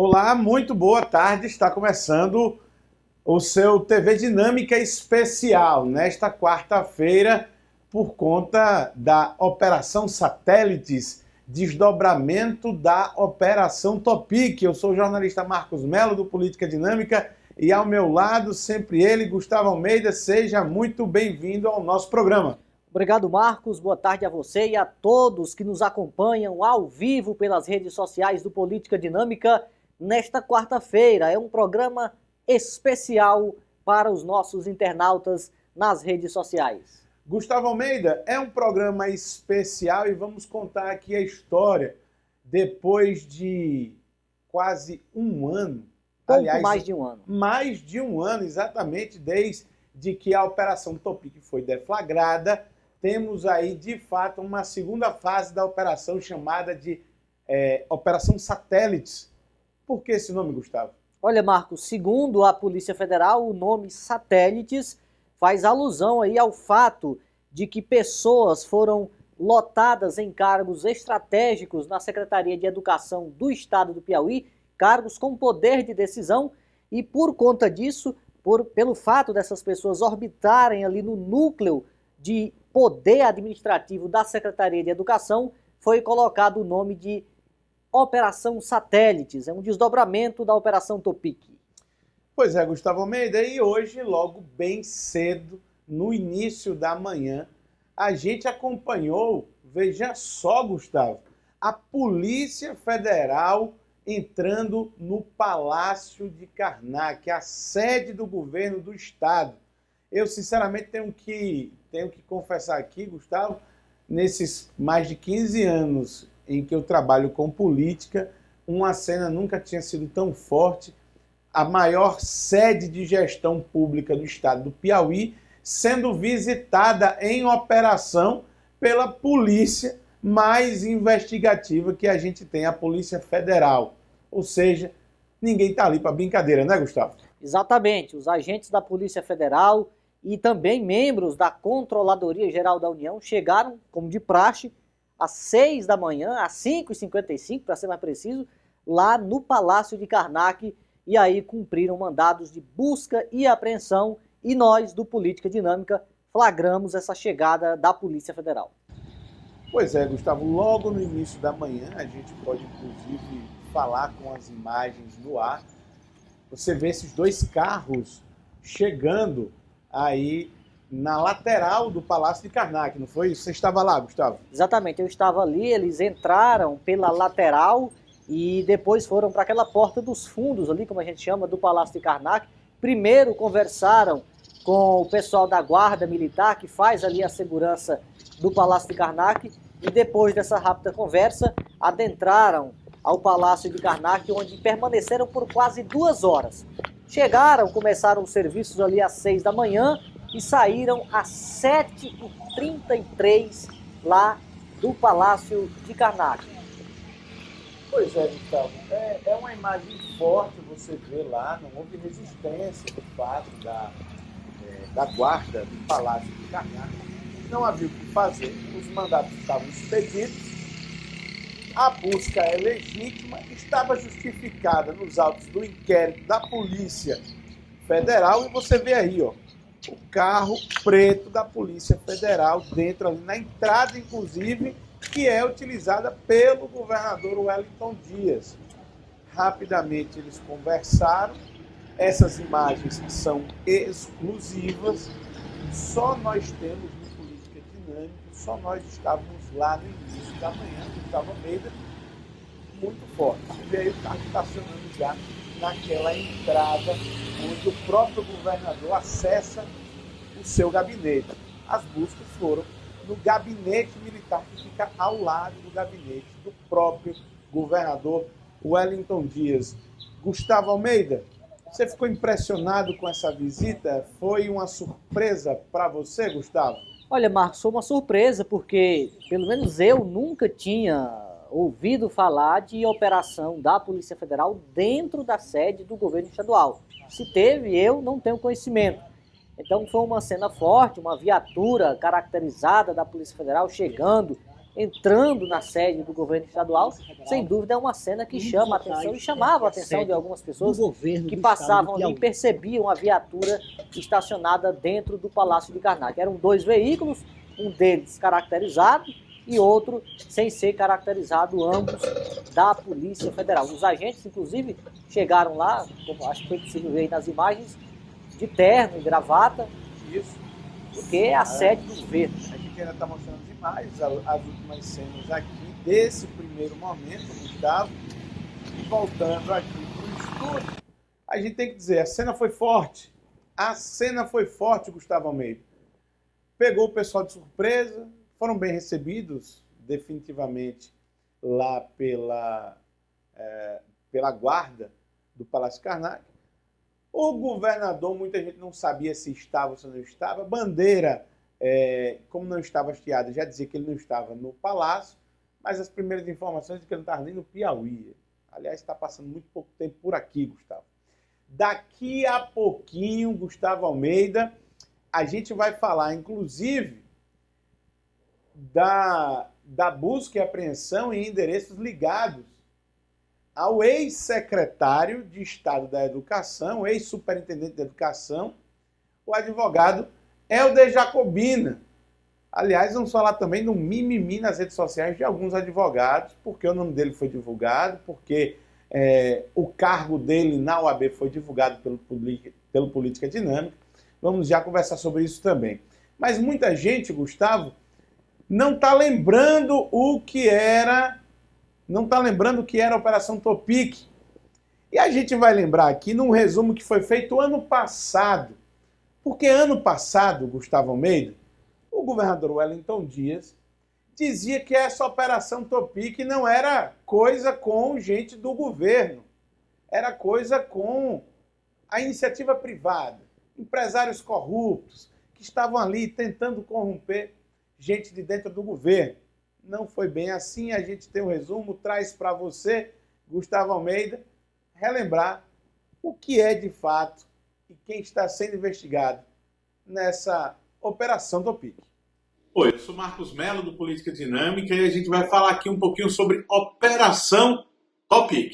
Olá, muito boa tarde. Está começando o seu TV Dinâmica especial nesta quarta-feira por conta da Operação Satélites, desdobramento da Operação Topic. Eu sou o jornalista Marcos Melo do Política Dinâmica e ao meu lado sempre ele, Gustavo Almeida. Seja muito bem-vindo ao nosso programa. Obrigado, Marcos. Boa tarde a você e a todos que nos acompanham ao vivo pelas redes sociais do Política Dinâmica nesta quarta-feira. É um programa especial para os nossos internautas nas redes sociais. Gustavo Almeida, é um programa especial e vamos contar aqui a história depois de quase um ano. Mais de um ano. Mais de um ano, exatamente, desde que a Operação Topic foi deflagrada. Temos aí, de fato, uma segunda fase da operação chamada de Operação Satélites. Por que esse nome, Gustavo? Olha, Marcos, segundo a Polícia Federal, o nome Satélites faz alusão aí ao fato de que pessoas foram lotadas em cargos estratégicos na Secretaria de Educação do Estado do Piauí, cargos com poder de decisão, e por conta disso, pelo fato dessas pessoas orbitarem ali no núcleo de poder administrativo da Secretaria de Educação, foi colocado o nome de Operação Satélites. É um desdobramento da Operação Topic. Pois é, Gustavo Almeida, e hoje, logo bem cedo, no início da manhã, a gente acompanhou, veja só, Gustavo, a Polícia Federal entrando no Palácio de Karnak, a sede do governo do Estado. Eu, sinceramente, tenho que confessar aqui, Gustavo, nesses mais de 15 anos em que eu trabalho com política, uma cena nunca tinha sido tão forte. A maior sede de gestão pública do estado do Piauí sendo visitada em operação pela polícia mais investigativa que a gente tem, a Polícia Federal. Ou seja, ninguém está ali para brincadeira, né, Gustavo? Exatamente. Os agentes da Polícia Federal e também membros da Controladoria Geral da União chegaram, como de praxe, às 6 da manhã, às 5h55, para ser mais preciso, lá no Palácio de Karnak, e aí cumpriram mandados de busca e apreensão, e nós, do Política Dinâmica, flagramos essa chegada da Polícia Federal. Pois é, Gustavo, logo no início da manhã, a gente pode, inclusive, falar com as imagens no ar. Você vê esses dois carros chegando aí na lateral do Palácio de Karnak, não foi isso? Você estava lá, Gustavo? Exatamente, eu estava ali, eles entraram pela lateral e depois foram para aquela porta dos fundos ali, como a gente chama, do Palácio de Karnak. Primeiro conversaram com o pessoal da Guarda Militar, que faz ali a segurança do Palácio de Karnak, e depois dessa rápida conversa, adentraram ao Palácio de Karnak, onde permaneceram por quase 2 horas. Chegaram, começaram os serviços ali às 6 da manhã, e saíram às 7h33 lá do Palácio de Karnak. Pois é, Gustavo, é uma imagem forte você vê lá, não houve resistência do fato da guarda do Palácio de Karnak. Não havia o que fazer, os mandatos estavam expedidos, a busca é legítima, estava justificada nos autos do inquérito da Polícia Federal, e você vê aí, ó, o carro preto da Polícia Federal dentro ali, na entrada, inclusive, que é utilizada pelo governador Wellington Dias. Rapidamente eles conversaram, essas imagens são exclusivas, só nós temos no Política Dinâmica, só nós estávamos lá no início da manhã, que estava Almeida, muito forte. Você vê aí o carro estacionando já naquela entrada onde o próprio governador acessa o seu gabinete. As buscas foram no gabinete militar, que fica ao lado do gabinete do próprio governador Wellington Dias. Gustavo Almeida, você ficou impressionado com essa visita? Foi uma surpresa para você, Gustavo? Olha, Marcos, foi uma surpresa, porque pelo menos eu nunca tinha ouvido falar de operação da Polícia Federal dentro da sede do governo estadual. Se teve, eu não tenho conhecimento. Então foi uma cena forte, uma viatura caracterizada da Polícia Federal chegando entrando na sede do governo estadual, sem dúvida é uma cena que chama a atenção e chamava a atenção de algumas pessoas que passavam ali e percebiam a viatura estacionada dentro do Palácio de Karnak. Eram 2 veículos, um deles caracterizado e outro sem ser caracterizado, ambos da Polícia Federal. Os agentes, inclusive, chegaram lá, como acho que foi possível ver aí nas imagens, de terno e gravata, Isso. porque é a sede do governo. A gente ainda está mostrando as imagens, as últimas cenas aqui desse primeiro momento, Gustavo, e voltando aqui para o estúdio. A gente tem que dizer, a cena foi forte. A cena foi forte, Gustavo Almeida. Pegou o pessoal de surpresa, foram bem recebidos, definitivamente, lá pela guarda do Palácio Karnak. O governador, muita gente não sabia se estava ou se não estava. Bandeira, como não estava hasteada, já dizia que ele não estava no Palácio, mas as primeiras informações de que ele não estava nem no Piauí. Aliás, está passando muito pouco tempo por aqui, Gustavo. Daqui a pouquinho, Gustavo Almeida, a gente vai falar, inclusive, da busca e apreensão em endereços ligados ao ex-secretário de Estado da Educação, ex-superintendente da Educação, o advogado Helder Jacobina. Aliás, vamos falar também do mimimi nas redes sociais de alguns advogados, porque o nome dele foi divulgado, porque o cargo dele na OAB foi divulgado pelo Política Dinâmica. Vamos já conversar sobre isso também. Mas muita gente, Gustavo, não está lembrando o que era a Operação Topic. E a gente vai lembrar aqui num resumo que foi feito ano passado. Porque ano passado, Gustavo Almeida, o governador Wellington Dias dizia que essa Operação Topic não era coisa com gente do governo, era coisa com a iniciativa privada, empresários corruptos que estavam ali tentando corromper gente de dentro do governo. Não foi bem assim, a gente tem um resumo, traz para você, Gustavo Almeida, relembrar o que é de fato e quem está sendo investigado nessa Operação Topic. Oi, eu sou Marcos Mello, do Política Dinâmica, e a gente vai falar aqui um pouquinho sobre Operação Topic.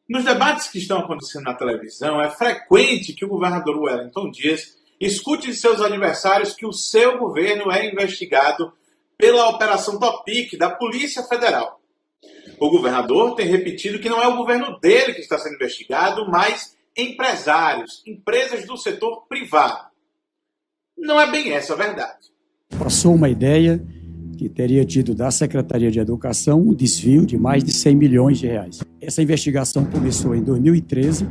Nos debates que estão acontecendo na televisão, é frequente que o governador Wellington Dias escute de seus adversários que o seu governo é investigado pela Operação Topic da Polícia Federal. O governador tem repetido que não é o governo dele que está sendo investigado, mas empresários, empresas do setor privado. Não é bem essa a verdade. Passou uma ideia que teria tido da Secretaria de Educação um desvio de mais de 100 milhões de reais. Essa investigação começou em 2013,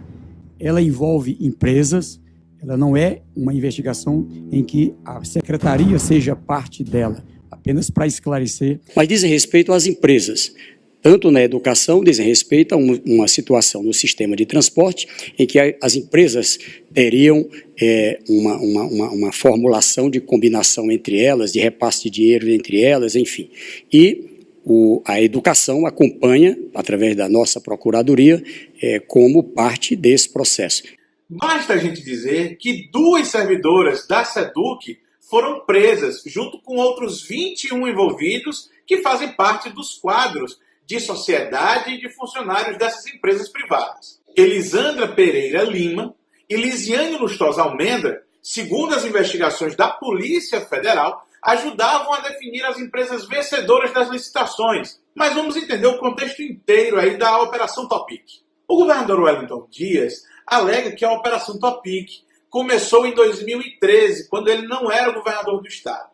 ela envolve empresas, ela não é uma investigação em que a Secretaria seja parte dela, apenas para esclarecer. Mas dizem respeito às empresas, tanto na educação, dizem respeito a uma situação no sistema de transporte em que as empresas teriam uma formulação de combinação entre elas, de repasse de dinheiro entre elas, enfim. E a educação acompanha, através da nossa Procuradoria, como parte desse processo. Basta a gente dizer que 2 servidoras da SEDUC foram presas, junto com outros 21 envolvidos que fazem parte dos quadros de sociedade e de funcionários dessas empresas privadas. Elisandra Pereira Lima e Lisiane Lustosa Almendra, segundo as investigações da Polícia Federal, ajudavam a definir as empresas vencedoras das licitações. Mas vamos entender o contexto inteiro aí da Operação Topic. O governador Wellington Dias alega que a Operação Topic começou em 2013, quando ele não era o governador do estado.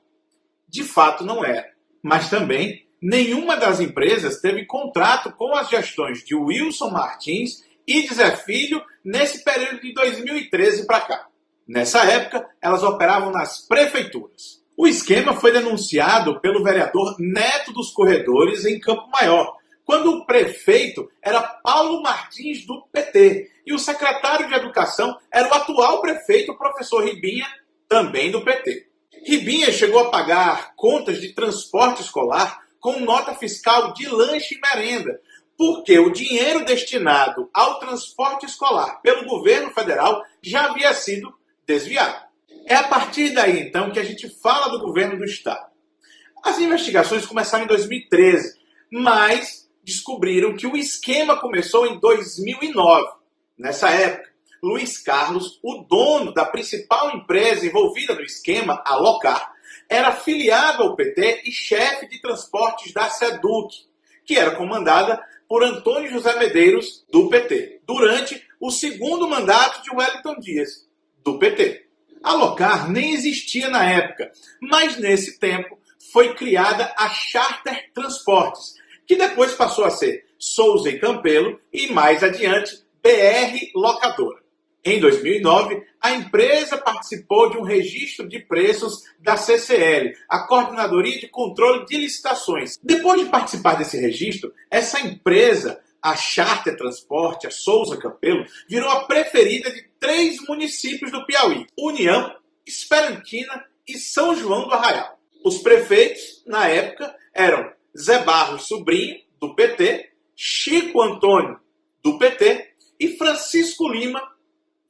De fato não era, mas também nenhuma das empresas teve contrato com as gestões de Wilson Martins e de Zé Filho nesse período de 2013 para cá. Nessa época, elas operavam nas prefeituras. O esquema foi denunciado pelo vereador Neto dos Corredores em Campo Maior, quando o prefeito era Paulo Martins, do PT, e o secretário de Educação era o atual prefeito, o professor Ribinha, também do PT. Ribinha chegou a pagar contas de transporte escolar com nota fiscal de lanche e merenda, porque o dinheiro destinado ao transporte escolar pelo governo federal já havia sido desviado. É a partir daí, então, que a gente fala do governo do Estado. As investigações começaram em 2013, mas descobriram que o esquema começou em 2009. Nessa época, Luiz Carlos, o dono da principal empresa envolvida no esquema, a Locar, era filiado ao PT e chefe de transportes da SEDUC, que era comandada por Antônio José Medeiros, do PT, durante o segundo mandato de Wellington Dias, do PT. A Locar nem existia na época, mas nesse tempo foi criada a Charter Transportes, que depois passou a ser Souza e Campelo e mais adiante BR Locadora. Em 2009, a empresa participou de um registro de preços da CCL, a Coordenadoria de Controle de Licitações. Depois de participar desse registro, essa empresa, a Charter Transporte, a Souza Campelo, virou a preferida de 3 municípios do Piauí: União, Esperantina e São João do Arraial. Os prefeitos, na época, eram Zé Barros Sobrinho, do PT, Chico Antônio, do PT, e Francisco Lima,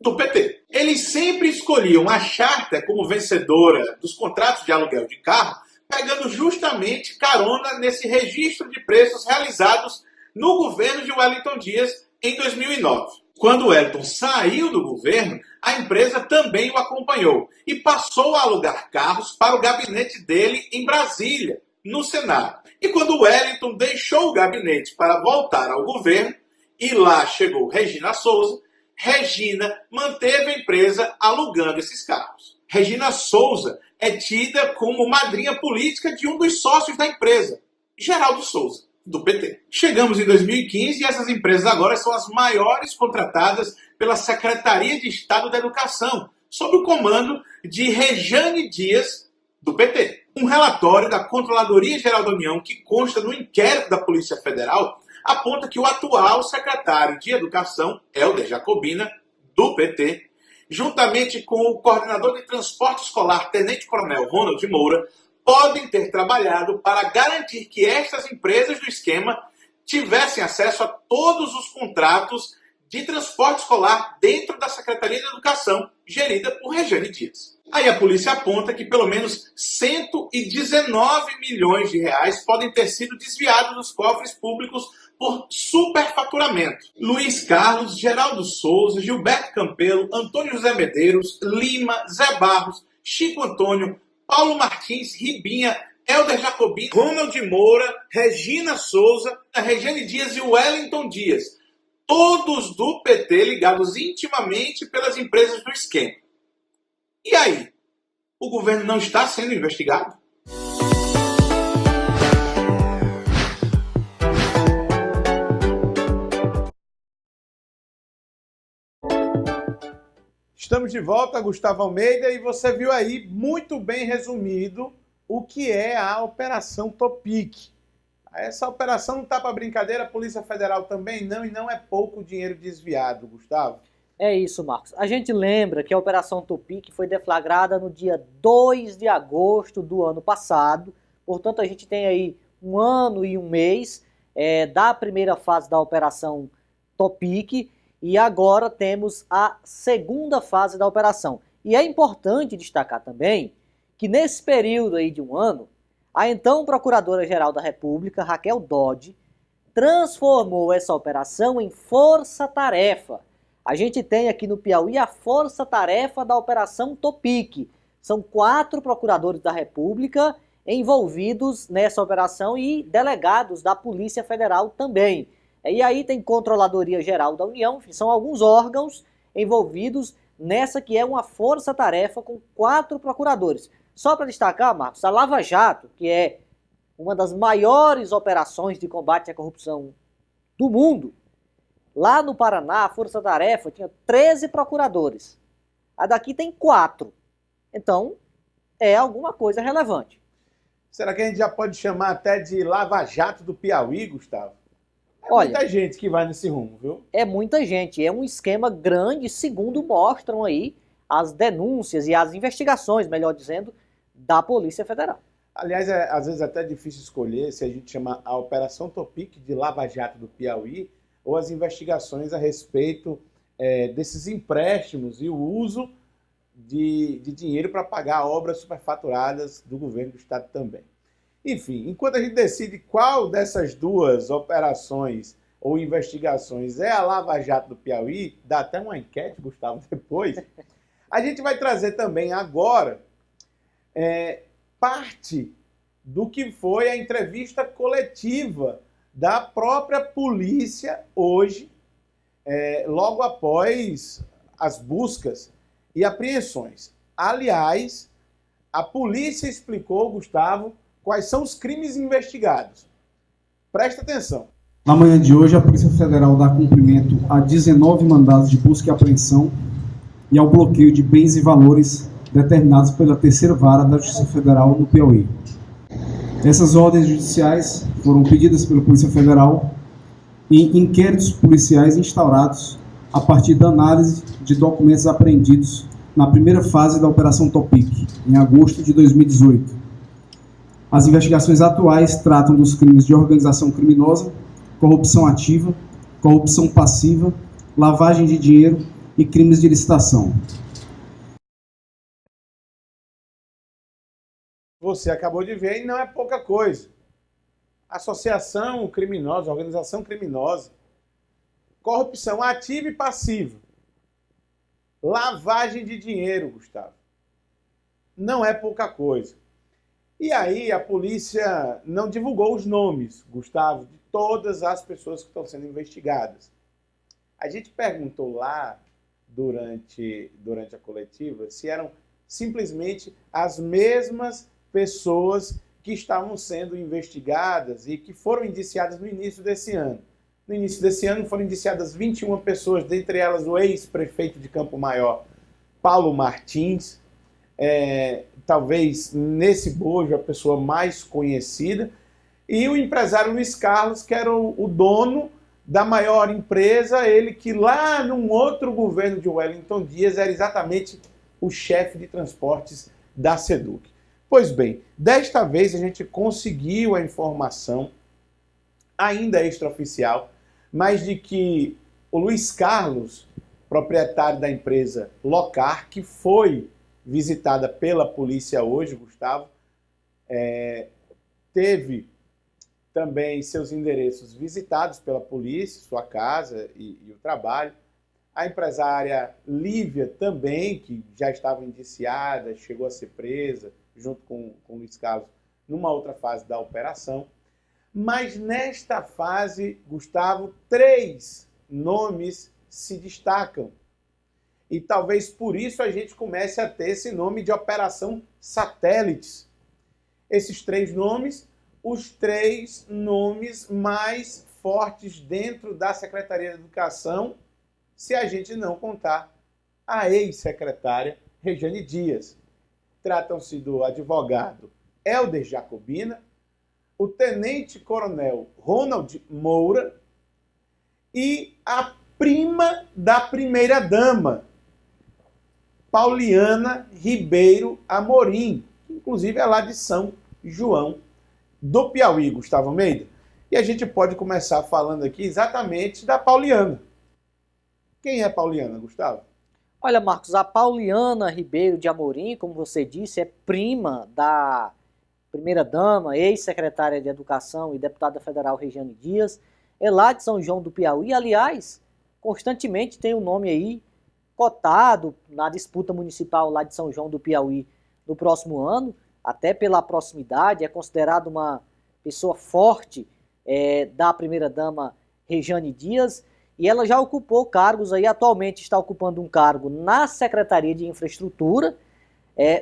do PT. Eles sempre escolhiam a Charter como vencedora dos contratos de aluguel de carro, pegando justamente carona nesse registro de preços realizados no governo de Wellington Dias em 2009. Quando Wellington saiu do governo, a empresa também o acompanhou e passou a alugar carros para o gabinete dele em Brasília, no Senado. E quando Wellington deixou o gabinete para voltar ao governo, e lá chegou Regina Souza, Regina manteve a empresa alugando esses carros. Regina Souza é tida como madrinha política de um dos sócios da empresa, Geraldo Souza, do PT. Chegamos em 2015 e essas empresas agora são as maiores contratadas pela Secretaria de Estado da Educação, sob o comando de Rejane Dias, do PT. Um relatório da Controladoria Geral da União, que consta no inquérito da Polícia Federal, aponta que o atual secretário de Educação, Helder Jacobina, do PT, juntamente com o coordenador de transporte escolar, Tenente Coronel Ronald Moura, podem ter trabalhado para garantir que estas empresas do esquema tivessem acesso a todos os contratos de transporte escolar dentro da Secretaria de Educação, gerida por Rejane Dias. Aí a polícia aponta que pelo menos 119 milhões de reais podem ter sido desviados dos cofres públicos por superfaturamento. Luiz Carlos, Geraldo Souza, Gilberto Campelo, Antônio José Medeiros, Lima, Zé Barros, Chico Antônio, Paulo Martins, Ribinha, Helder Jacobino, Ronald Moura, Regina Souza, Rejane Dias e Wellington Dias. Todos do PT ligados intimamente pelas empresas do esquema. E aí? O governo não está sendo investigado? Estamos de volta, Gustavo Almeida, e você viu aí muito bem resumido o que é a Operação Topic. Essa operação não está para brincadeira, a Polícia Federal também não, e não é pouco dinheiro desviado, Gustavo. É isso, Marcos. A gente lembra que a Operação Topic foi deflagrada no dia 2 de agosto do ano passado, portanto a gente tem aí 1 ano e 1 mês da primeira fase da Operação Topic, e agora temos a segunda fase da operação. E é importante destacar também que nesse período aí de 1 ano, a então Procuradora-Geral da República, Raquel Dodge, transformou essa operação em força-tarefa. A gente tem aqui no Piauí a força-tarefa da Operação Topic. São 4 procuradores da República envolvidos nessa operação e delegados da Polícia Federal também. E aí tem Controladoria Geral da União, são alguns órgãos envolvidos nessa que é uma força-tarefa com 4 procuradores. Só para destacar, Marcos, a Lava Jato, que é uma das maiores operações de combate à corrupção do mundo, lá no Paraná, a força-tarefa tinha 13 procuradores. A daqui tem 4. Então, é alguma coisa relevante. Será que a gente já pode chamar até de Lava Jato do Piauí, Gustavo? Olha, muita gente que vai nesse rumo, viu? É muita gente. É um esquema grande, segundo mostram aí as denúncias e as investigações, melhor dizendo, da Polícia Federal. Aliás, às vezes até difícil escolher se a gente chama a Operação Topic de Lava Jato do Piauí ou as investigações a respeito desses empréstimos e o uso de dinheiro para pagar obras superfaturadas do governo do estado também. Enfim, enquanto a gente decide qual dessas duas operações ou investigações é a Lava Jato do Piauí, dá até uma enquete, Gustavo, depois, a gente vai trazer também agora parte do que foi a entrevista coletiva da própria polícia hoje, logo após as buscas e apreensões. Aliás, a polícia explicou, Gustavo, quais são os crimes investigados. Presta atenção. Na manhã de hoje, a Polícia Federal dá cumprimento a 19 mandados de busca e apreensão e ao bloqueio de bens e valores determinados pela Terceira Vara da Justiça Federal no Piauí. Essas ordens judiciais foram pedidas pela Polícia Federal em inquéritos policiais instaurados a partir da análise de documentos apreendidos na primeira fase da Operação Topic, em agosto de 2018. As investigações atuais tratam dos crimes de organização criminosa, corrupção ativa, corrupção passiva, lavagem de dinheiro e crimes de licitação. Você acabou de ver e não é pouca coisa. Associação criminosa, organização criminosa, corrupção ativa e passiva, lavagem de dinheiro, Gustavo. Não é pouca coisa. E aí a polícia não divulgou os nomes, Gustavo, de todas as pessoas que estão sendo investigadas. A gente perguntou lá, durante a coletiva, se eram simplesmente as mesmas pessoas que estavam sendo investigadas e que foram indiciadas no início desse ano. No início desse ano foram indiciadas 21 pessoas, dentre elas o ex-prefeito de Campo Maior, Paulo Martins, talvez nesse bojo a pessoa mais conhecida, e o empresário Luiz Carlos, que era o dono da maior empresa, ele que lá num outro governo de Wellington Dias era exatamente o chefe de transportes da SEDUC. Pois bem, desta vez a gente conseguiu a informação, ainda extraoficial, mas de que o Luiz Carlos, proprietário da empresa Locar, que foi visitada pela polícia hoje, Gustavo, teve também seus endereços visitados pela polícia, sua casa e o trabalho. A empresária Lívia também, que já estava indiciada, chegou a ser presa, junto com o Luiz Carlos, numa outra fase da operação. Mas nesta fase, Gustavo, 3 nomes se destacam. E talvez por isso a gente comece a ter esse nome de Operação Satélites. Esses 3 nomes, os 3 nomes mais fortes dentro da Secretaria de Educação, se a gente não contar a ex-secretária Rejane Dias. Tratam-se do advogado Helder Jacobina, o tenente-coronel Ronald Moura e a prima da primeira-dama, Pauliana Ribeiro Amorim, que inclusive é lá de São João do Piauí, Gustavo Almeida. E a gente pode começar falando aqui exatamente da Pauliana. Quem é Pauliana, Gustavo? Olha, Marcos, a Pauliana Ribeiro de Amorim, como você disse, é prima da primeira-dama, ex-secretária de Educação e deputada federal Rejane Dias, é lá de São João do Piauí. Aliás, constantemente tem um nome aí cotado na disputa municipal lá de São João do Piauí no próximo ano, até pela proximidade, é considerado uma pessoa forte da primeira-dama Rejane Dias, e ela já ocupou cargos aí, atualmente está ocupando um cargo na Secretaria de Infraestrutura,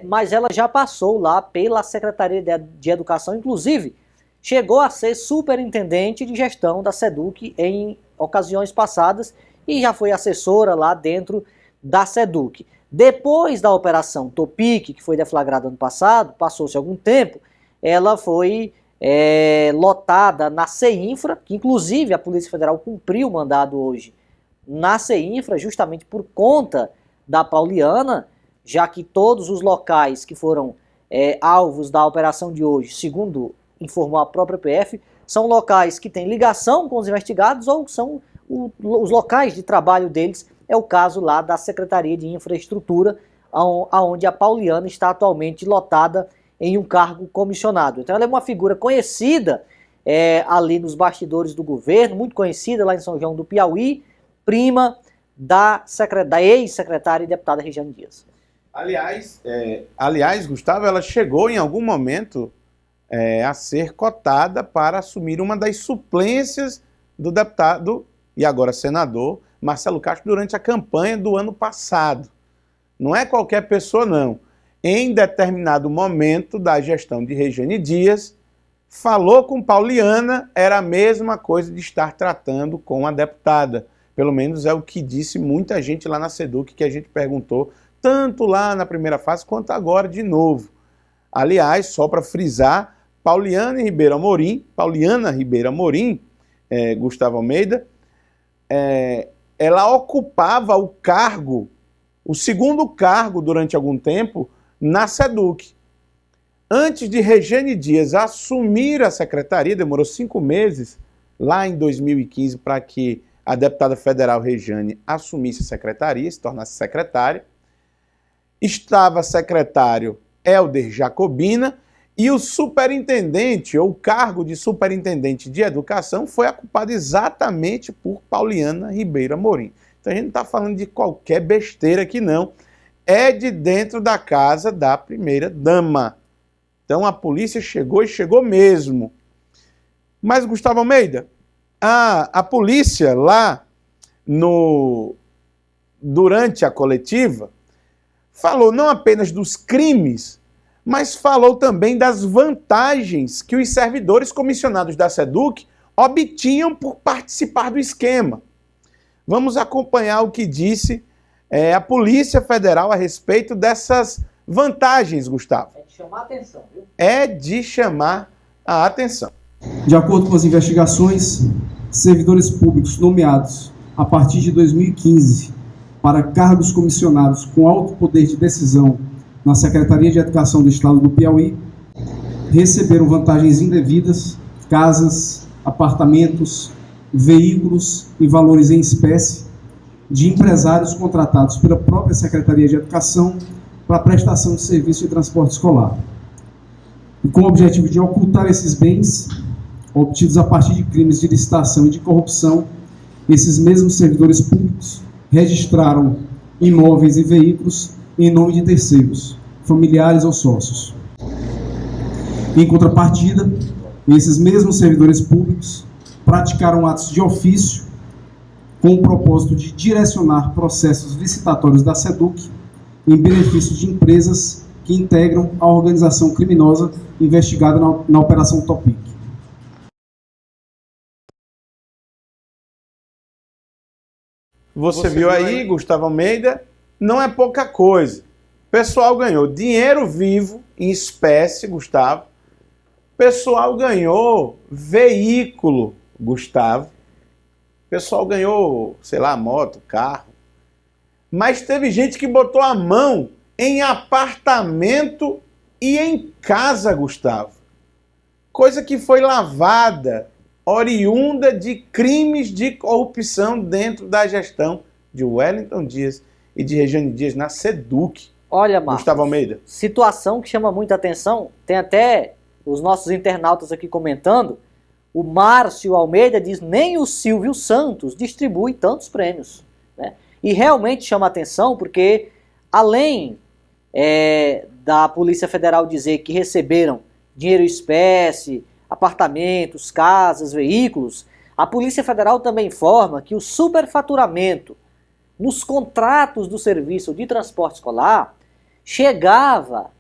mas ela já passou lá pela Secretaria de Educação, inclusive chegou a ser superintendente de gestão da SEDUC em ocasiões passadas e já foi assessora lá dentro da SEDUC. Depois da Operação Topic, que foi deflagrada ano passado, passou-se algum tempo, ela foi lotada na CEINFRA, que inclusive a Polícia Federal cumpriu o mandado hoje na CEINFRA, justamente por conta da Pauliana, já que todos os locais que foram alvos da operação de hoje, segundo informou a própria PF, são locais que têm ligação com os investigados ou são os locais de trabalho deles. É o caso lá da Secretaria de Infraestrutura, aonde a Pauliana está atualmente lotada em um cargo comissionado. Então ela é uma figura conhecida ali nos bastidores do governo, muito conhecida lá em São João do Piauí, prima da ex-secretária e deputada Regiane Dias. Aliás, Gustavo, ela chegou em algum momento a ser cotada para assumir uma das suplências do deputado e agora senador Marcelo Castro durante a campanha do ano passado. Não é qualquer pessoa, não. Em determinado momento da gestão de Regiane Dias, falou com Pauliana, era a mesma coisa de estar tratando com a deputada. Pelo menos é o que disse muita gente lá na SEDUC, que a gente perguntou, tanto lá na primeira fase quanto agora de novo. Aliás, só para frisar, Pauliana Ribeiro Amorim, Gustavo Almeida, ela ocupava o cargo, o segundo cargo durante algum tempo, na SEDUC. Antes de Regiane Dias assumir a secretaria, demorou 5 meses, lá em 2015, para que a deputada federal Regiane assumisse a secretaria, se tornasse secretária. Estava secretário Helder Jacobina e o superintendente, ou o cargo de superintendente de educação, foi ocupado exatamente por Pauliana Ribeiro Amorim. Então a gente não está falando de qualquer besteira aqui não, é de dentro da casa da primeira-dama. Então a polícia chegou e chegou mesmo. Mas, Gustavo Almeida, a polícia lá, durante a coletiva, falou não apenas dos crimes, mas falou também das vantagens que os servidores comissionados da SEDUC obtinham por participar do esquema. Vamos acompanhar o que disse a Polícia Federal a respeito dessas vantagens, Gustavo. É de chamar a atenção, viu? É de chamar a atenção. De acordo com as investigações, servidores públicos nomeados a partir de 2015 para cargos comissionados com alto poder de decisão na Secretaria de Educação do Estado do Piauí receberam vantagens indevidas, casas, apartamentos, veículos e valores em espécie de empresários contratados pela própria Secretaria de Educação para a prestação de serviço de transporte escolar. E com o objetivo de ocultar esses bens obtidos a partir de crimes de licitação e de corrupção, esses mesmos servidores públicos registraram imóveis e veículos em nome de terceiros, familiares ou sócios. Em contrapartida, esses mesmos servidores públicos praticaram atos de ofício com o propósito de direcionar processos licitatórios da SEDUC em benefício de empresas que integram a organização criminosa investigada na Operação Topic. Você viu aí, Gustavo Almeida, não é pouca coisa. O pessoal ganhou dinheiro vivo, em espécie, Gustavo. O pessoal ganhou veículo, Gustavo. O pessoal ganhou, sei lá, moto, carro. Mas teve gente que botou a mão em apartamento e em casa, Gustavo. Coisa que foi lavada, oriunda de crimes de corrupção dentro da gestão de Wellington Dias e de Regiane Dias na SEDUC. Olha, Marcos, Gustavo Almeida. Situação que chama muita atenção, tem até os nossos internautas aqui comentando, o Márcio Almeida diz, nem o Silvio Santos distribui tantos prêmios, né? E realmente chama atenção porque, além da Polícia Federal dizer que receberam dinheiro em espécie, apartamentos, casas, veículos, a Polícia Federal também informa que o superfaturamento nos contratos do serviço de transporte escolar chegava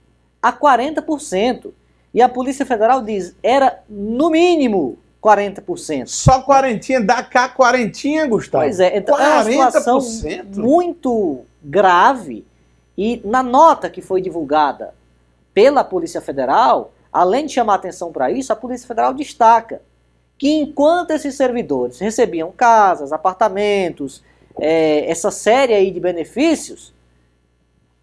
a 40%. E a Polícia Federal diz, era no mínimo 40%. Só quarentinha, dá cá quarentinha, Gustavo. Pois é, então 40%? É uma situação muito grave. E na nota que foi divulgada pela Polícia Federal, além de chamar atenção para isso, a Polícia Federal destaca que enquanto esses servidores recebiam casas, apartamentos, essa série aí de benefícios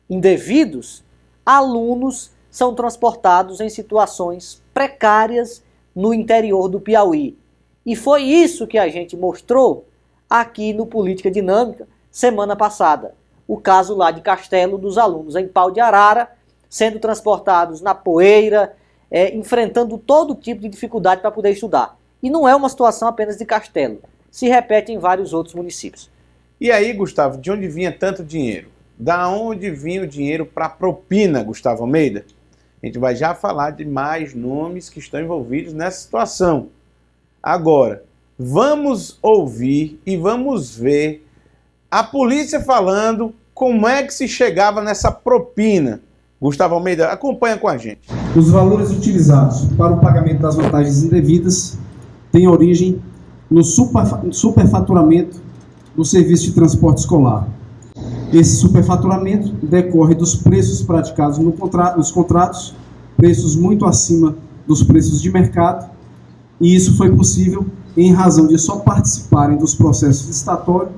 indevidos, alunos são transportados em situações precárias no interior do Piauí. E foi isso que a gente mostrou aqui no Política Dinâmica semana passada. o caso lá de Castelo dos alunos em Pau de Arara, sendo transportados na poeira, enfrentando todo tipo de dificuldade para poder estudar. E não é uma situação apenas de Castelo, se repete em vários outros municípios. E aí, Gustavo, de onde vinha tanto dinheiro? Da onde vinha o dinheiro para propina, Gustavo Almeida? A gente vai já falar de mais nomes que estão envolvidos nessa situação. Agora, vamos ouvir e vamos ver a polícia falando como é que se chegava nessa propina. Gustavo Almeida, acompanha com a gente. Os valores utilizados para o pagamento das vantagens indevidas têm origem no superfaturamento do serviço de transporte escolar. Esse superfaturamento decorre dos preços praticados nos contratos, preços muito acima dos preços de mercado, e isso foi possível em razão de só participarem dos processos licitatórios,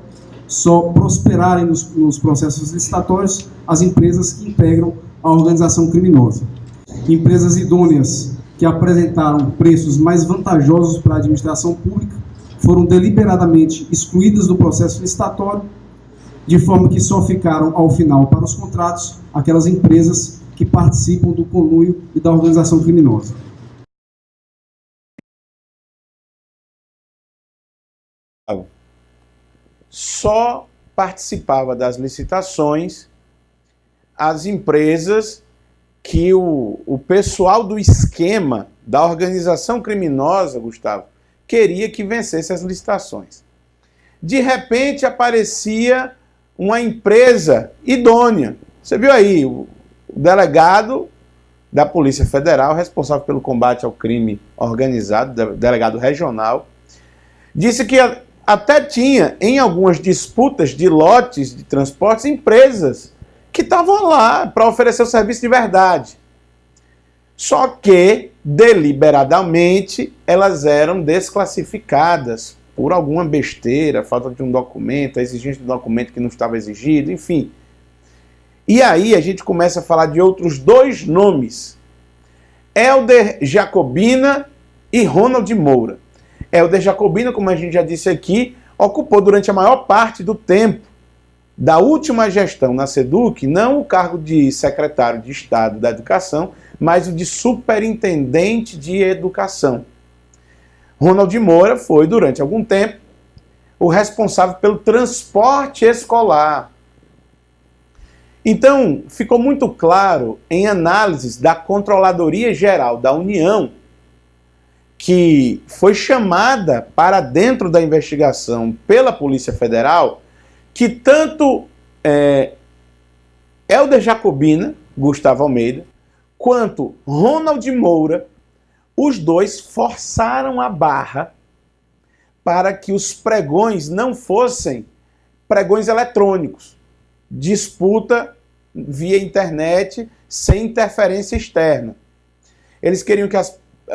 só prosperarem nos processos licitatórios as empresas que integram a organização criminosa. Empresas idôneas que apresentaram preços mais vantajosos para a administração pública foram deliberadamente excluídas do processo licitatório, de forma que só ficaram, ao final, para os contratos, aquelas empresas que participam do conluio e da organização criminosa. Só participava das licitações as empresas que o pessoal do esquema da organização criminosa, Gustavo, queria que vencesse as licitações. De repente aparecia uma empresa idônea. Você viu aí, o delegado da Polícia Federal, responsável pelo combate ao crime organizado, delegado regional, disse que até tinha, em algumas disputas de lotes de transportes, empresas que estavam lá para oferecer o serviço de verdade. Só que, deliberadamente, elas eram desclassificadas por alguma besteira, falta de um documento, a exigência de um documento que não estava exigido, enfim. E aí a gente começa a falar de outros dois nomes, Helder Jacobina e Ronald Moura. Helder Jacobina, como a gente já disse aqui, ocupou durante a maior parte do tempo da última gestão na SEDUC, não o cargo de secretário de Estado da Educação, mas o de superintendente de educação. Ronald Moura foi, durante algum tempo, o responsável pelo transporte escolar. Então, ficou muito claro, em análises da Controladoria Geral da União, que foi chamada para dentro da investigação pela Polícia Federal, que tanto Helder Jacobina, Gustavo Almeida, quanto Ronald Moura, os dois forçaram a barra para que os pregões não fossem pregões eletrônicos, disputa via internet, sem interferência externa. Eles queriam que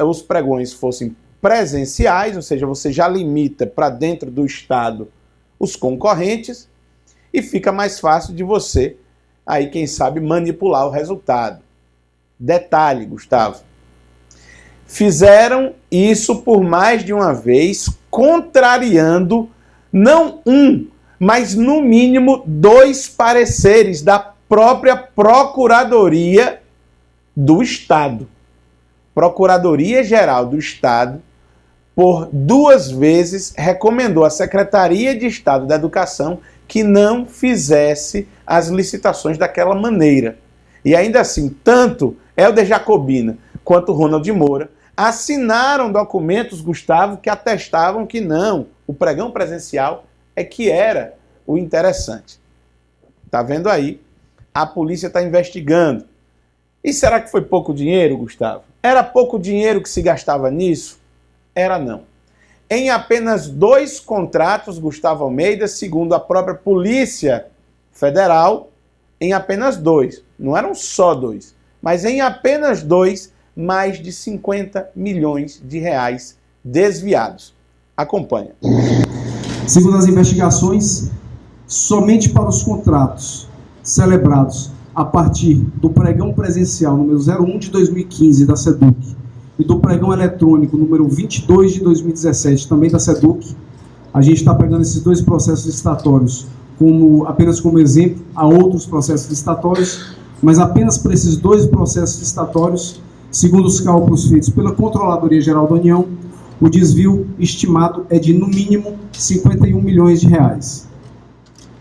os pregões fossem presenciais, ou seja, você já limita para dentro do estado os concorrentes e fica mais fácil de você, aí quem sabe, manipular o resultado. Detalhe, Gustavo, fizeram isso por mais de uma vez, contrariando não um, mas no mínimo 2 pareceres da própria Procuradoria do Estado. Procuradoria-Geral do Estado, por 2 vezes, recomendou à Secretaria de Estado da Educação que não fizesse as licitações daquela maneira. E ainda assim, tanto Helder Jacobina quanto Ronald Moura assinaram documentos, Gustavo, que atestavam que não, o pregão presencial é que era o interessante. Tá vendo aí? A polícia está investigando. E será que foi pouco dinheiro, Gustavo? Era pouco dinheiro que se gastava nisso? Era não. Em apenas 2 contratos, Gustavo Almeida, segundo a própria Polícia Federal, em apenas 2, não eram só 2, mas em apenas 2, mais de 50 milhões de reais desviados. Acompanha. Segundo as investigações, somente para os contratos celebrados a partir do pregão presencial número 01 de 2015 da SEDUC e do pregão eletrônico número 22 de 2017 também da SEDUC, a gente está pegando esses 2 processos licitatórios apenas como exemplo, há outros processos licitatórios, mas apenas para esses 2 processos licitatórios, segundo os cálculos feitos pela Controladoria Geral da União, o desvio estimado é de, no mínimo, 51 milhões de reais.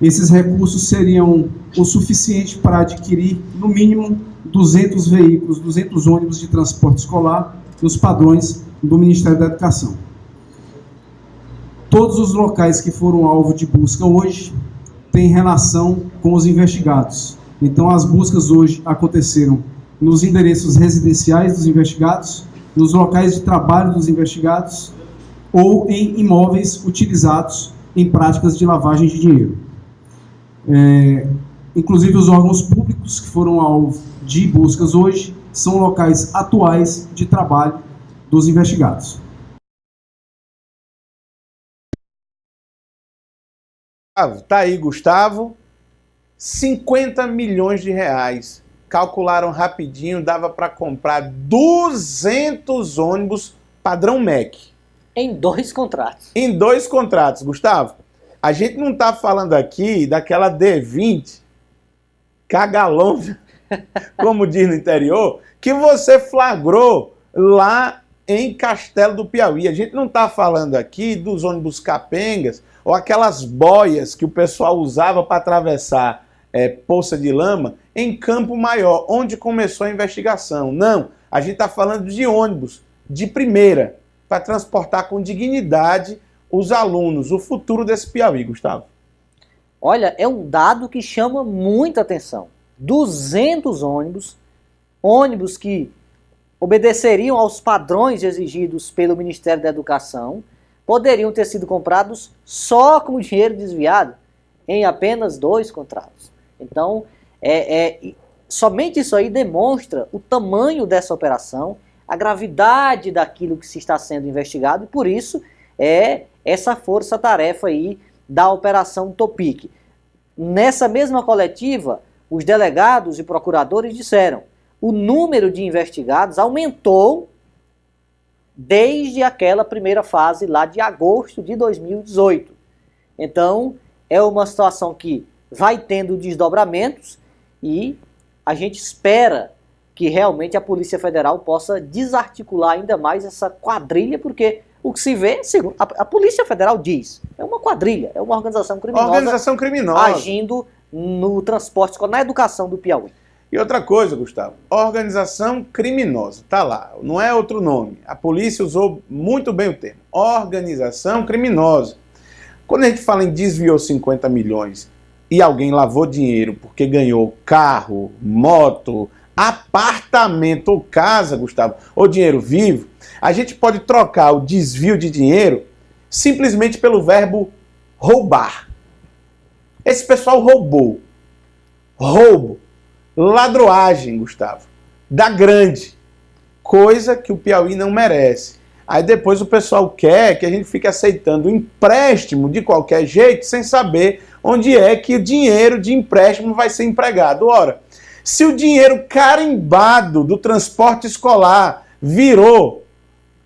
Esses recursos seriam o suficiente para adquirir, no mínimo, 200 veículos, 200 ônibus de transporte escolar nos padrões do Ministério da Educação. Todos os locais que foram alvo de busca hoje têm relação com os investigados. Então, as buscas hoje aconteceram nos endereços residenciais dos investigados, nos locais de trabalho dos investigados ou em imóveis utilizados em práticas de lavagem de dinheiro. Inclusive, os órgãos públicos que foram alvo de buscas hoje são locais atuais de trabalho dos investigados. Tá aí, Gustavo. 50 milhões de reais. Calcularam rapidinho, dava para comprar 200 ônibus padrão MEC. Em 2 contratos. Em 2 contratos, Gustavo. A gente não está falando aqui daquela D20 cagalona, como diz no interior, que você flagrou lá em Castelo do Piauí. A gente não está falando aqui dos ônibus capengas ou aquelas boias que o pessoal usava para atravessar poça de lama em Campo Maior, onde começou a investigação. Não, a gente está falando de ônibus de primeira, para transportar com dignidade os alunos, o futuro desse Piauí, Gustavo. Olha, é um dado que chama muita atenção. 200 ônibus que obedeceriam aos padrões exigidos pelo Ministério da Educação, poderiam ter sido comprados só com dinheiro desviado em apenas 2 contratos. Então, somente isso aí demonstra o tamanho dessa operação, a gravidade daquilo que se está sendo investigado, e por isso essa força-tarefa aí da Operação Topic. Nessa mesma coletiva, os delegados e procuradores disseram: o número de investigados aumentou desde aquela primeira fase lá de agosto de 2018. Então, é uma situação que vai tendo desdobramentos e a gente espera que realmente a Polícia Federal possa desarticular ainda mais essa quadrilha, porque o que se vê, segundo a Polícia Federal diz, é uma quadrilha, é uma organização criminosa, agindo no transporte escolar, na educação do Piauí. E outra coisa, Gustavo, organização criminosa, tá lá, não é outro nome. A polícia usou muito bem o termo, organização criminosa. Quando a gente fala em desviou 50 milhões e alguém lavou dinheiro porque ganhou carro, moto, apartamento ou casa, Gustavo, ou dinheiro vivo, a gente pode trocar o desvio de dinheiro simplesmente pelo verbo roubar. Esse pessoal roubou. Roubo. Ladroagem, Gustavo. Da grande. Coisa que o Piauí não merece. Aí depois o pessoal quer que a gente fique aceitando empréstimo de qualquer jeito, sem saber onde é que o dinheiro de empréstimo vai ser empregado. Ora, se o dinheiro carimbado do transporte escolar virou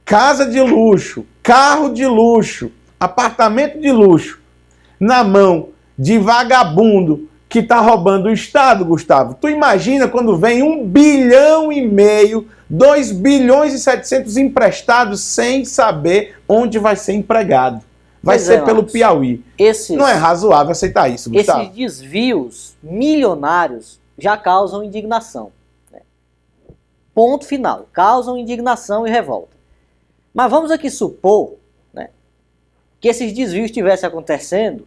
casa de luxo, carro de luxo, apartamento de luxo, na mão de vagabundo que está roubando o Estado, Gustavo, tu imagina quando vem 1,5 bilhão, 2 bilhões e 700 emprestados sem saber onde vai ser empregado. Vai ser pelo Piauí. Não é razoável aceitar isso, Gustavo. Esses desvios milionários já causam indignação. Né? Ponto final. Causam indignação e revolta. Mas vamos aqui supor, né, que esses desvios estivessem acontecendo,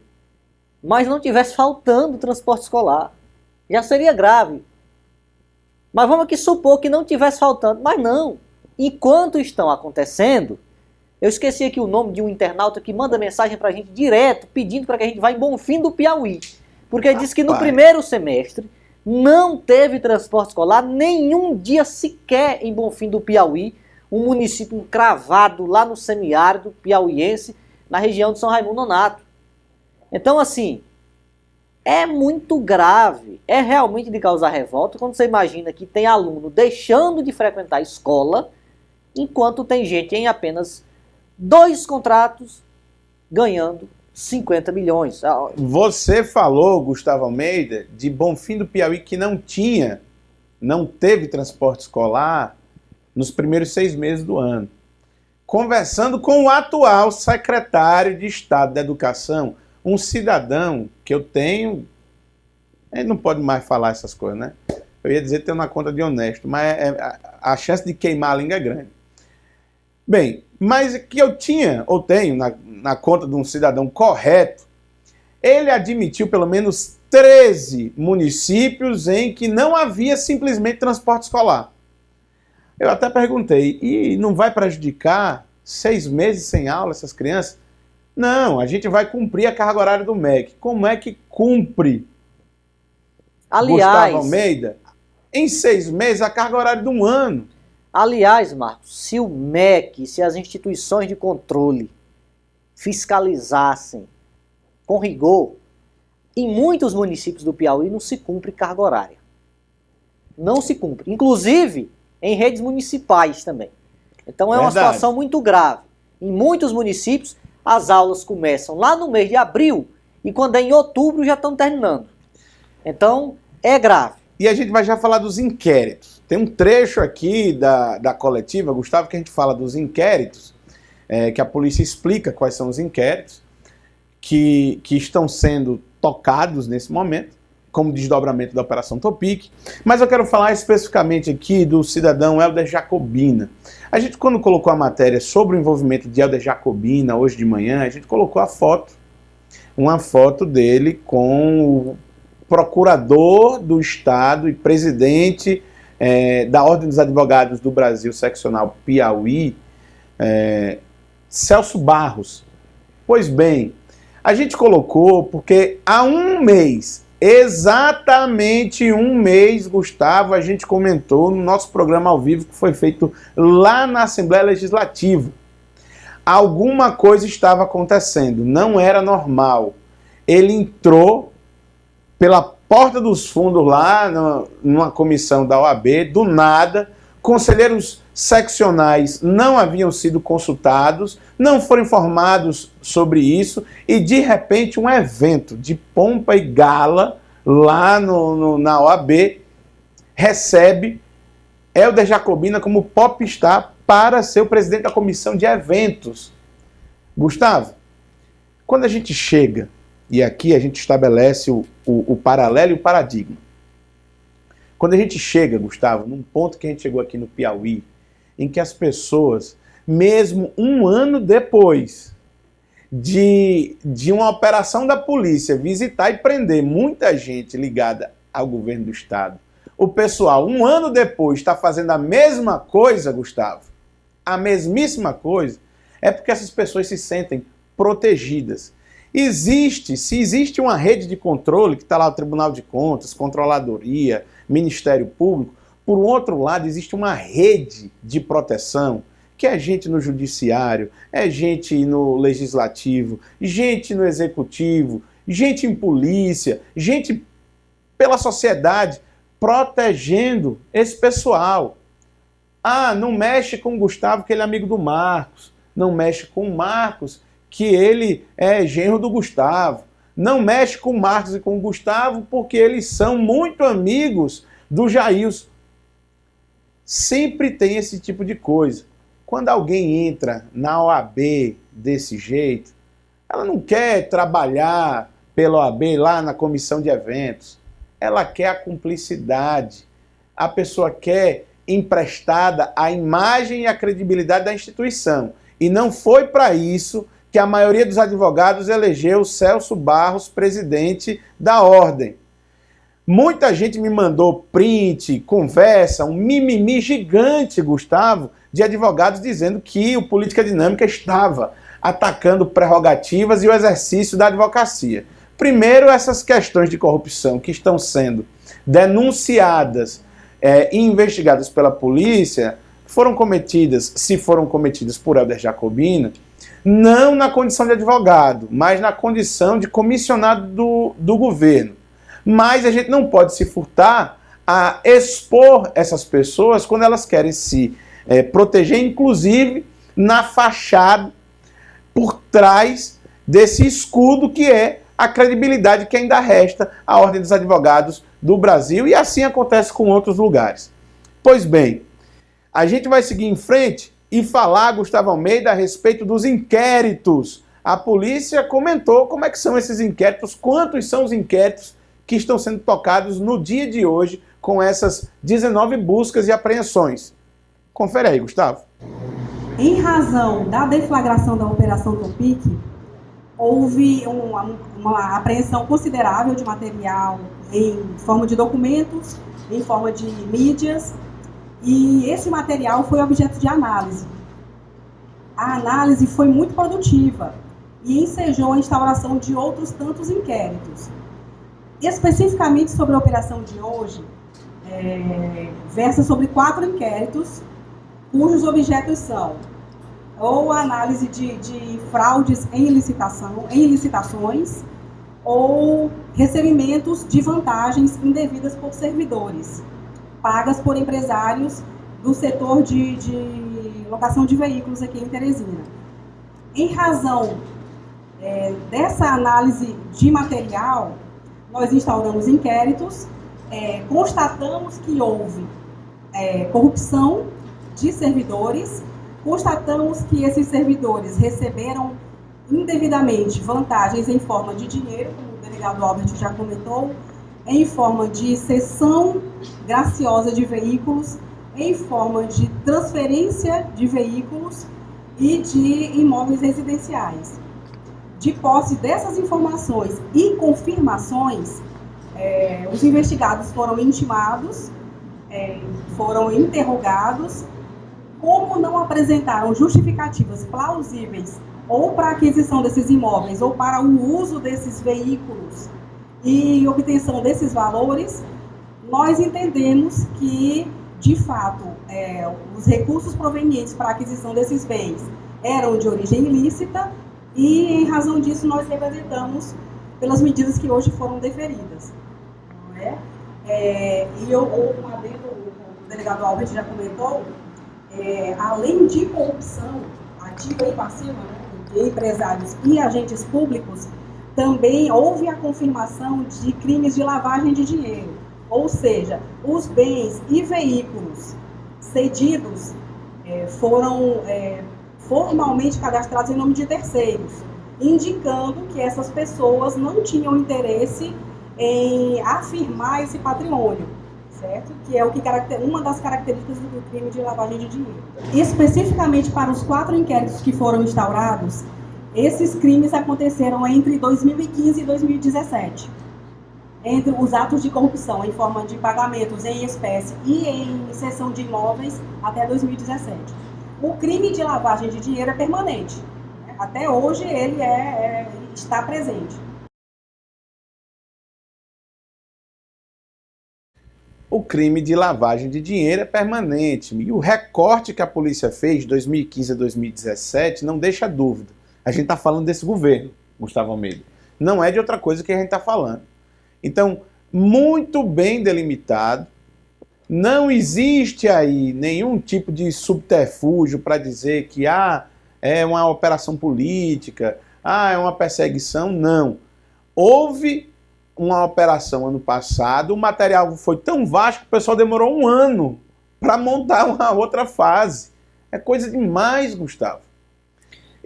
mas não estivesse faltando transporte escolar. Já seria grave. Mas vamos aqui supor que não estivesse faltando. Mas não. Enquanto estão acontecendo, eu esqueci aqui o nome de um internauta que manda mensagem para a gente direto, pedindo para que a gente vá em Bonfim do Piauí. Porque ele disse que no primeiro semestre não teve transporte escolar nenhum dia sequer em Bonfim do Piauí, um município encravado lá no semiárido piauiense, na região de São Raimundo Nonato. Então, assim, é muito grave, é realmente de causar revolta quando você imagina que tem aluno deixando de frequentar a escola, enquanto tem gente em apenas 2 contratos ganhando 50 milhões. Você falou, Gustavo Almeida, de Bonfim do Piauí que não teve transporte escolar nos primeiros 6 meses do ano. Conversando com o atual secretário de Estado da Educação, um cidadão que eu tenho, ele não pode mais falar essas coisas, né? Eu ia dizer que tem uma conta de honesto, mas a chance de queimar a língua é grande. Bem, mas que eu tinha, ou tenho, na conta de um cidadão correto, ele admitiu pelo menos 13 municípios em que não havia simplesmente transporte escolar. Eu até perguntei, e não vai prejudicar 6 meses sem aula essas crianças? Não, a gente vai cumprir a carga horária do MEC. Como é que cumpre, Aliás, Gustavo Almeida, em 6 meses a carga horária de um ano? Aliás, Marcos, se o MEC, se as instituições de controle fiscalizassem com rigor, em muitos municípios do Piauí não se cumpre carga horária. Não se cumpre. Inclusive em redes municipais também. Então é uma situação muito grave. Em muitos municípios, as aulas começam lá no mês de abril e quando é em outubro já estão terminando. Então, é grave. E a gente vai já falar dos inquéritos. Tem um trecho aqui da coletiva, Gustavo, que a gente fala dos inquéritos, que a polícia explica quais são os inquéritos que estão sendo tocados nesse momento, como desdobramento da Operação Topic. Mas eu quero falar especificamente aqui do cidadão Helder Jacobina. A gente, quando colocou a matéria sobre o envolvimento de Helder Jacobina, hoje de manhã, a gente colocou a foto, uma foto dele com o procurador do Estado e presidente da Ordem dos Advogados do Brasil, seccional Piauí, Celso Barros. Pois bem, a gente colocou porque há um mês, exatamente um mês, Gustavo, a gente comentou no nosso programa ao vivo que foi feito lá na Assembleia Legislativa. Alguma coisa estava acontecendo, não era normal. Ele entrou pela porta dos fundos lá, numa comissão da OAB, do nada, conselheiros seccionais não haviam sido consultados, não foram informados sobre isso, e de repente um evento de pompa e gala lá na OAB recebe Helder Jacobina como popstar para ser o presidente da comissão de eventos. Gustavo, quando a gente chega, e aqui a gente estabelece o paralelo e o paradigma. Quando a gente chega, Gustavo, num ponto que a gente chegou aqui no Piauí, em que as pessoas, mesmo um ano depois de uma operação da polícia visitar e prender muita gente ligada ao governo do Estado, o pessoal, um ano depois, está fazendo a mesma coisa, Gustavo, a mesmíssima coisa, é porque essas pessoas se sentem protegidas. Se existe uma rede de controle, que está lá o Tribunal de Contas, Controladoria, Ministério Público, por outro lado existe uma rede de proteção, que é gente no Judiciário, é gente no Legislativo, gente no Executivo, gente em polícia, gente pela sociedade, protegendo esse pessoal. Ah, não mexe com o Gustavo, que ele é amigo do Marcos. Não mexe com o Marcos, que ele é genro do Gustavo. Não mexe com o Marcos e com o Gustavo, porque eles são muito amigos do Jailson. Sempre tem esse tipo de coisa. Quando alguém entra na OAB desse jeito, ela não quer trabalhar pela OAB lá na comissão de eventos. Ela quer a cumplicidade. A pessoa quer emprestada a imagem e a credibilidade da instituição. E não foi para isso que a maioria dos advogados elegeu Celso Barros presidente da ordem. Muita gente me mandou print, conversa, um mimimi gigante, Gustavo, de advogados dizendo que o Política Dinâmica estava atacando prerrogativas e o exercício da advocacia. Primeiro, essas questões de corrupção que estão sendo denunciadas e investigadas pela polícia foram cometidas, se foram cometidas por Helder Jacobina, não na condição de advogado, mas na condição de comissionado do governo. Mas a gente não pode se furtar a expor essas pessoas quando elas querem se proteger, inclusive na fachada, por trás desse escudo que é a credibilidade que ainda resta à Ordem dos Advogados do Brasil, e assim acontece com outros lugares. Pois bem, a gente vai seguir em frente e falar, Gustavo Almeida, a respeito dos inquéritos. A polícia comentou como é que são esses inquéritos, quantos são os inquéritos que estão sendo tocados no dia de hoje com essas 19 buscas e apreensões. Confere aí, Gustavo. Em razão da deflagração da Operação Topic, houve uma apreensão considerável de material em forma de documentos, em forma de mídias, e esse material foi objeto de análise. A análise foi muito produtiva e ensejou a instauração de outros tantos inquéritos. Especificamente sobre a operação de hoje, versa sobre 4 inquéritos, cujos objetos são ou a análise de fraudes em licitações, ou recebimentos de vantagens indevidas por servidores, pagas por empresários do setor de locação de veículos aqui em Teresina. Em razão dessa análise de material, nós instauramos inquéritos, constatamos que houve corrupção de servidores, constatamos que esses servidores receberam indevidamente vantagens em forma de dinheiro, como o delegado Albert já comentou, em forma de cessão graciosa de veículos, em forma de transferência de veículos e de imóveis residenciais. De posse dessas informações e confirmações, os investigados foram intimados, foram interrogados. Como não apresentaram justificativas plausíveis ou para a aquisição desses imóveis ou para o uso desses veículos e obtenção desses valores, nós entendemos que, de fato, os recursos provenientes para a aquisição desses bens eram de origem ilícita e, em razão disso, nós representamos pelas medidas que hoje foram deferidas. Não é? E o delegado Alves já comentou, além de corrupção ativa e passiva, né, de empresários e agentes públicos, também houve a confirmação de crimes de lavagem de dinheiro, ou seja, os bens e veículos cedidos foram formalmente cadastrados em nome de terceiros, indicando que essas pessoas não tinham interesse em afirmar esse patrimônio, certo? Que é uma das características do crime de lavagem de dinheiro. Especificamente para os 4 inquéritos que foram instaurados, esses crimes aconteceram entre 2015 e 2017. Entre os atos de corrupção em forma de pagamentos em espécie e em cessão de imóveis até 2017. O crime de lavagem de dinheiro é permanente. Até hoje ele está presente. O crime de lavagem de dinheiro é permanente. E o recorte que a polícia fez de 2015 a 2017 não deixa dúvida. A gente está falando desse governo, Gustavo Almeida. Não é de outra coisa que a gente está falando. Então, muito bem delimitado. Não existe aí nenhum tipo de subterfúgio para dizer que é uma operação política, é uma perseguição. Não. Houve uma operação ano passado, o material foi tão vasto que o pessoal demorou 1 ano para montar uma outra fase. É coisa demais, Gustavo.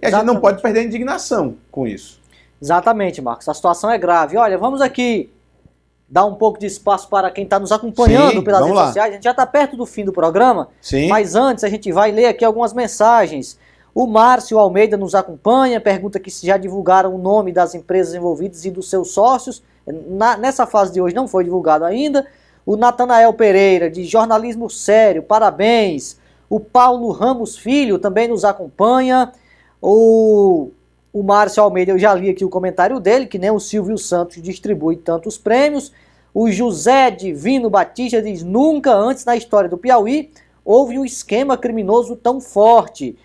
E a gente não pode perder a indignação com isso. Exatamente, Marcos. A situação é grave. Olha, vamos aqui dar um pouco de espaço para quem está nos acompanhando pelas redes sociais. A gente já está perto do fim do programa, mas antes a gente vai ler aqui algumas mensagens. O Márcio Almeida nos acompanha, pergunta aqui se já divulgaram o nome das empresas envolvidas e dos seus sócios. Nessa fase de hoje não foi divulgado ainda. O Natanael Pereira, de Jornalismo Sério, parabéns. O Paulo Ramos Filho também nos acompanha. O Márcio Almeida, eu já li aqui o comentário dele, que nem o Silvio Santos distribui tantos prêmios. O José Divino Batista diz: nunca antes na história do Piauí houve um esquema criminoso tão forte.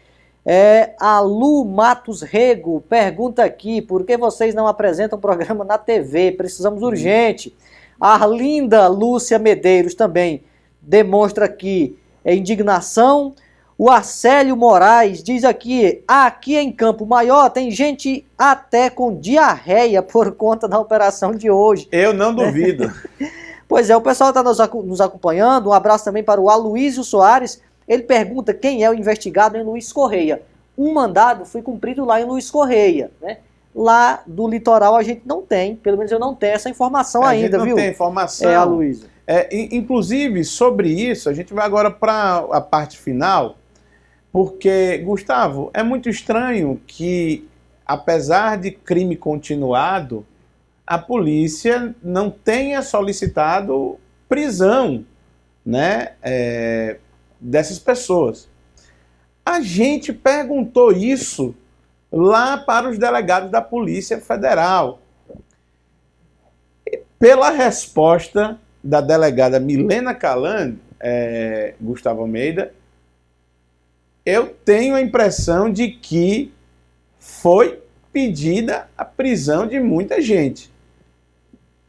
A Lu Matos Rego pergunta aqui: por que vocês não apresentam programa na TV? Precisamos urgente. A Arlinda Lúcia Medeiros também demonstra aqui indignação. O Arcélio Moraes diz aqui em Campo Maior tem gente até com diarreia por conta da operação de hoje. Eu não duvido. Pois é, o pessoal está nos acompanhando. Um abraço também para o Aloysio Soares. Ele pergunta quem é o investigado em Luiz Correia. Um mandado foi cumprido lá em Luiz Correia, né? Lá do litoral a gente não tem, pelo menos eu não tenho essa informação ainda, viu? A gente não tem informação. Aloysio. Inclusive, sobre isso, a gente vai agora para a parte final, porque, Gustavo, é muito estranho que, apesar de crime continuado, a polícia não tenha solicitado prisão, né, dessas pessoas. A gente perguntou isso lá para os delegados da Polícia Federal. E pela resposta da delegada Milena Calan, Gustavo Almeida, eu tenho a impressão de que foi pedida a prisão de muita gente.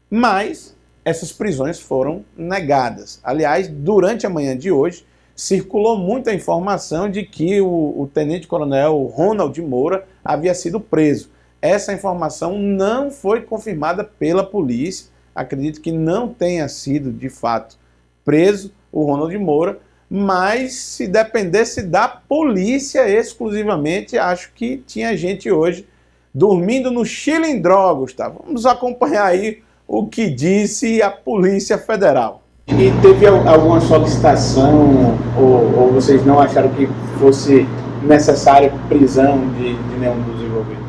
Mas essas prisões foram negadas. Aliás, durante a manhã de hoje, circulou muita informação de que o tenente-coronel Ronald Moura havia sido preso. Essa informação não foi confirmada pela polícia. Acredito que não tenha sido, de fato, preso o Ronald Moura, mas se dependesse da polícia exclusivamente, acho que tinha gente hoje dormindo no chilindró, Gustavo. Vamos acompanhar aí o que disse a Polícia Federal. E teve alguma solicitação, ou vocês não acharam que fosse necessária prisão de nenhum dos envolvidos?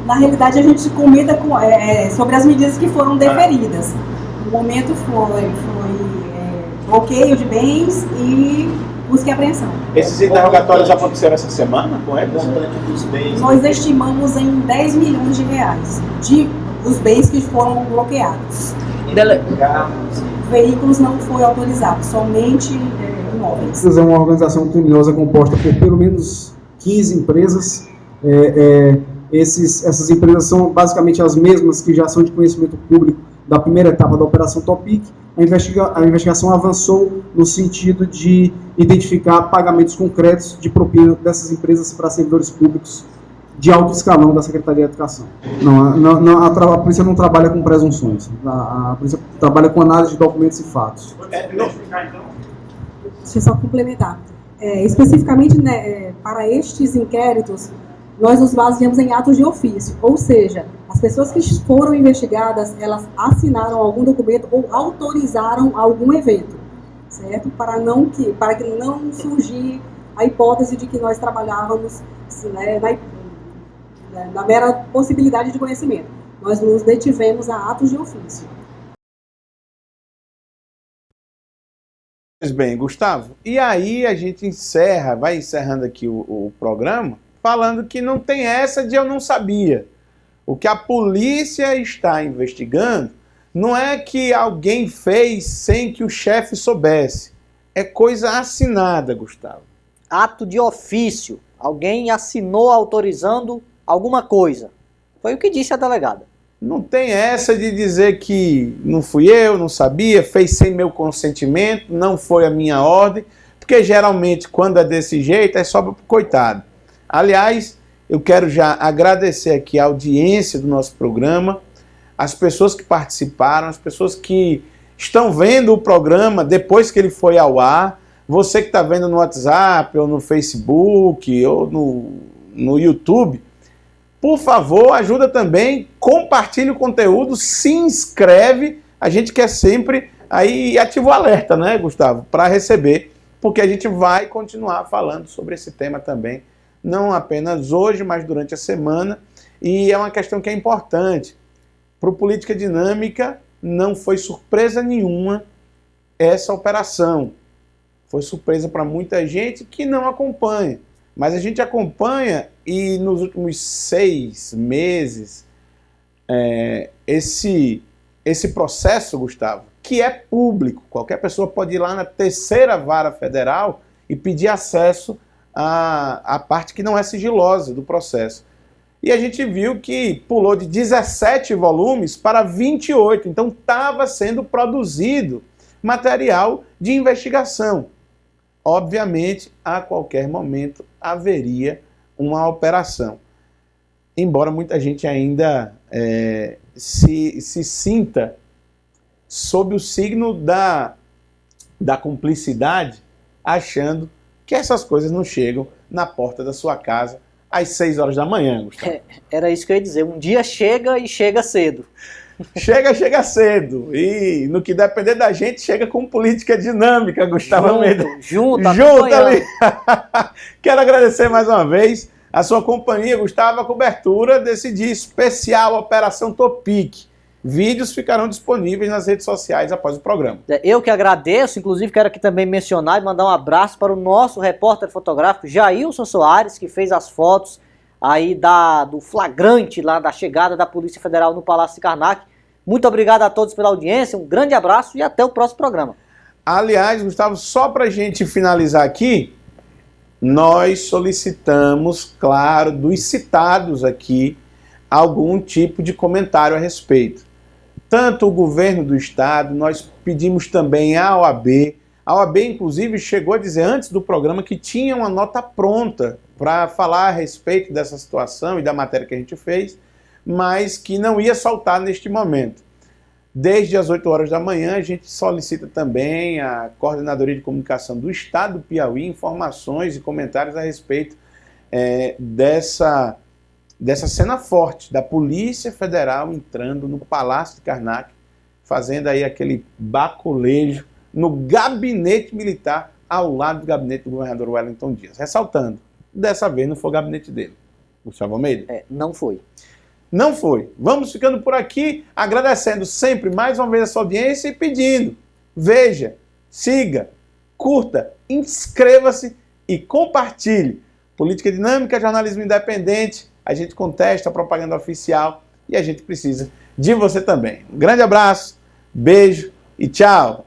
Na realidade, a gente comenta sobre as medidas que foram deferidas. No momento foi bloqueio de bens e busca e apreensão. Esses interrogatórios aconteceram essa semana com eles? Nós estimamos em 10 milhões de reais dos bens que foram bloqueados. Veículos não foi autorizado, somente imóveis. É uma organização criminosa composta por pelo menos 15 empresas. Essas empresas são basicamente as mesmas que já são de conhecimento público da primeira etapa da Operação Topic. A investigação avançou no sentido de identificar pagamentos concretos de propina dessas empresas para servidores públicos de alto escalão da Secretaria de Educação. A polícia não trabalha com presunções. A polícia trabalha com análise de documentos e fatos. Deixa eu só complementar. Especificamente, né, para estes inquéritos, nós nos baseamos em atos de ofício, ou seja, as pessoas que foram investigadas, elas assinaram algum documento ou autorizaram algum evento, certo? Para que não surgir a hipótese de que nós trabalhávamos, né, na mera possibilidade de conhecimento. Nós nos detivemos a atos de ofício. Pois bem, Gustavo, e aí a gente vai encerrando aqui o programa, falando que não tem essa de eu não sabia. O que a polícia está investigando não é que alguém fez sem que o chefe soubesse. É coisa assinada, Gustavo. Ato de ofício. Alguém assinou autorizando alguma coisa. Foi o que disse a delegada. Não tem essa de dizer que não fui eu, não sabia, fez sem meu consentimento, não foi a minha ordem, porque geralmente quando é desse jeito é só pro coitado. Aliás, eu quero já agradecer aqui a audiência do nosso programa, as pessoas que participaram, as pessoas que estão vendo o programa depois que ele foi ao ar, você que está vendo no WhatsApp, ou no Facebook, ou no YouTube, por favor, ajuda também, compartilhe o conteúdo, se inscreve, a gente quer sempre, aí ativa o alerta, né, Gustavo, para receber, porque a gente vai continuar falando sobre esse tema também, não apenas hoje, mas durante a semana, e é uma questão que é importante. Para o Política Dinâmica, não foi surpresa nenhuma essa operação. Foi surpresa para muita gente que não acompanha. Mas a gente acompanha e nos últimos 6 meses, esse processo, Gustavo, que é público, qualquer pessoa pode ir lá na 3ª Vara Federal e pedir acesso à parte que não é sigilosa do processo. E a gente viu que pulou de 17 volumes para 28, então estava sendo produzido material de investigação. obviamente, a qualquer momento haveria uma operação. Embora muita gente ainda se sinta sob o signo da cumplicidade, achando que essas coisas não chegam na porta da sua casa às 6 horas da manhã, Gustavo. Era isso que eu ia dizer. Um dia chega e chega cedo. Chega cedo. E no que depender da gente, chega com política dinâmica, Gustavo Almeida. Junto ali. Quero agradecer mais uma vez a sua companhia, Gustavo, a cobertura desse dia especial Operação Topic. Vídeos ficarão disponíveis nas redes sociais após o programa. Eu que agradeço, inclusive quero aqui também mencionar e mandar um abraço para o nosso repórter fotográfico Jailson Soares, que fez as fotos aí do flagrante lá da chegada da Polícia Federal no Palácio de Karnak. Muito obrigado a todos pela audiência, um grande abraço e até o próximo programa. Aliás, Gustavo, só para a gente finalizar aqui, nós solicitamos, claro, dos citados aqui, algum tipo de comentário a respeito. Tanto o governo do estado, nós pedimos também à OAB. A OAB, inclusive, chegou a dizer antes do programa que tinha uma nota pronta para falar a respeito dessa situação e da matéria que a gente fez, mas que não ia soltar neste momento. Desde as 8 horas da manhã, a gente solicita também à Coordenadoria de Comunicação do Estado do Piauí informações e comentários a respeito dessa cena forte da Polícia Federal entrando no Palácio de Karnak, fazendo aí aquele baculejo no gabinete militar ao lado do gabinete do governador Wellington Dias. Ressaltando, dessa vez não foi o gabinete dele. Gustavo Almeida? Não foi. Não foi. Vamos ficando por aqui, agradecendo sempre mais uma vez a sua audiência e pedindo, veja, siga, curta, inscreva-se e compartilhe. Política dinâmica, jornalismo independente, a gente contesta a propaganda oficial e a gente precisa de você também. Um grande abraço, beijo e tchau!